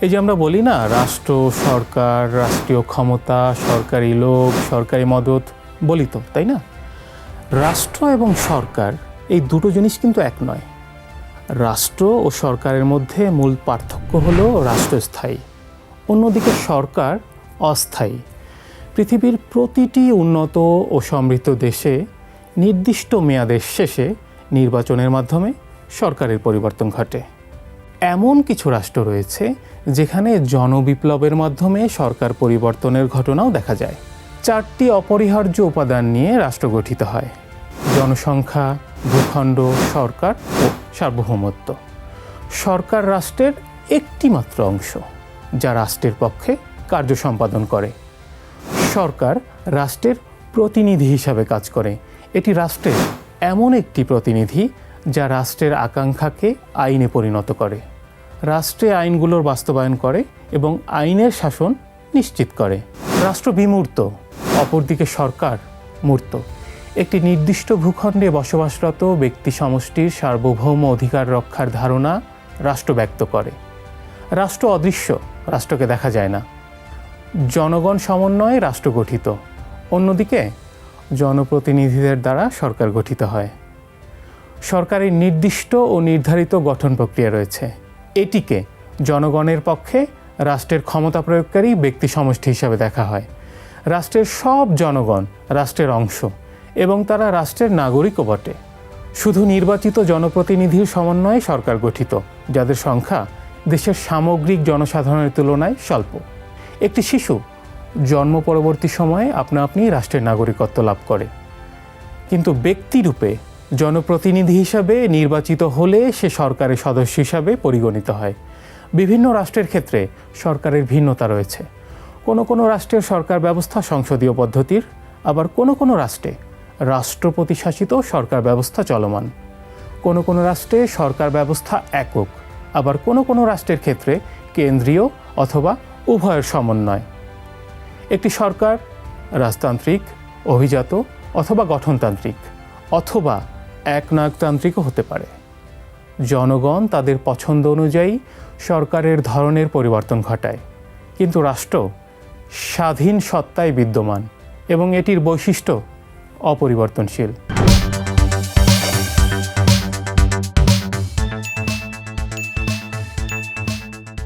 এই যে আমরা বলি না, রাষ্ট্র, সরকার, রাষ্ট্রীয় ক্ষমতা, সরকারি লোক, সরকারি মদত, বলি তো, তাই না? রাষ্ট্র এবং সরকার এই দুটো জিনিস কিন্তু এক নয়। রাষ্ট্র ও সরকারের মধ্যে মূল পার্থক্য হলো রাষ্ট্র স্থায়ী, অন্যদিকে সরকার অস্থায়ী। পৃথিবীর প্রতিটি উন্নত ও সমৃদ্ধ দেশে নির্দিষ্ট মেয়াদের শেষে নির্বাচনের মাধ্যমে সরকারের পরিবর্তন ঘটে। এমন কিছু রাষ্ট্র রয়েছে যেখানে জনবিপ্লবের মাধ্যমে সরকার পরিবর্তনের ঘটনাও দেখা যায়। 4টি অপরিহার্য উপাদান নিয়ে রাষ্ট্র গঠিত হয়: জনসংখ্যা, ভূখণ্ড, সরকার ও সার্বভৌমত্ব। সরকার রাষ্ট্রের একটি মাত্র অংশ, যা রাষ্ট্রের পক্ষে কার্য সম্পাদন করে। সরকার রাষ্ট্রের প্রতিনিধি হিসাবে কাজ করে। এটি রাষ্ট্রের এমন একটি প্রতিনিধি যা রাষ্ট্রের আকাঙ্ক্ষাকে আইনে পরিণত করে, রাষ্ট্রে আইনগুলোর বাস্তবায়ন করে এবং আইনের শাসন নিশ্চিত করে। রাষ্ট্র বিমূর্ত, অপরদিকে সরকার মূর্ত। একটি নির্দিষ্ট ভূখণ্ডে বসবাসরত ব্যক্তি সমষ্টির সার্বভৌম অধিকার রক্ষার ধারণা রাষ্ট্র ব্যক্ত করে। রাষ্ট্র অদৃশ্য, রাষ্ট্রকে দেখা যায় না। জনগণ সমন্বয়ে রাষ্ট্র গঠিত, অন্যদিকে জনপ্রতিনিধিদের দ্বারা সরকার গঠিত হয়। সরকারের নির্দিষ্ট ও নির্ধারিত গঠন প্রক্রিয়া রয়েছে। এটিকে জনগণের পক্ষে রাষ্ট্রের ক্ষমতা প্রয়োগকারী ব্যক্তি সমষ্টি হিসাবে দেখা হয়। রাষ্ট্রের সব জনগণ রাষ্ট্রের অংশ এবং তারা রাষ্ট্রের নাগরিকও বটে। শুধু নির্বাচিত জনপ্রতিনিধির সমন্বয়ে সরকার গঠিত, যাদের সংখ্যা দেশের সামগ্রিক জনসাধারণের তুলনায় স্বল্প। একটি শিশু জন্ম পরবর্তী সময়ে আপনা আপনি রাষ্ট্রের নাগরিকত্ব লাভ করে, কিন্তু ব্যক্তিরূপে জনপ্রতিনিধি হিসাবে নির্বাচিত হলে সে সরকারের সদস্য হিসাবে পরিগণিত হয়। বিভিন্ন রাষ্ট্রের ক্ষেত্রে সরকারের ভিন্নতা রয়েছে। কোনো কোনো রাষ্ট্রের সরকার ব্যবস্থা সংসদীয় পদ্ধতির, আবার কোনো কোনো রাষ্ট্রে রাষ্ট্রপতি শাসিত সরকার ব্যবস্থা চলমান। কোনো কোনো রাষ্ট্রে সরকার ব্যবস্থা একক, আবার কোনো কোনো রাষ্ট্রের ক্ষেত্রে কেন্দ্রীয় অথবা উভয়ের সমন্বয়। একটি সরকার রাজতান্ত্রিক, অভিজাত অথবা গঠনতান্ত্রিক, অথবা একনায়কতান্ত্রিকও হতে পারে। জনগণ তাদের পছন্দ অনুযায়ী সরকারের ধরনের পরিবর্তন ঘটায়, কিন্তু রাষ্ট্র স্বাধীন সত্তায় বিদ্যমান এবং এটির বৈশিষ্ট্য অপরিবর্তনশীল।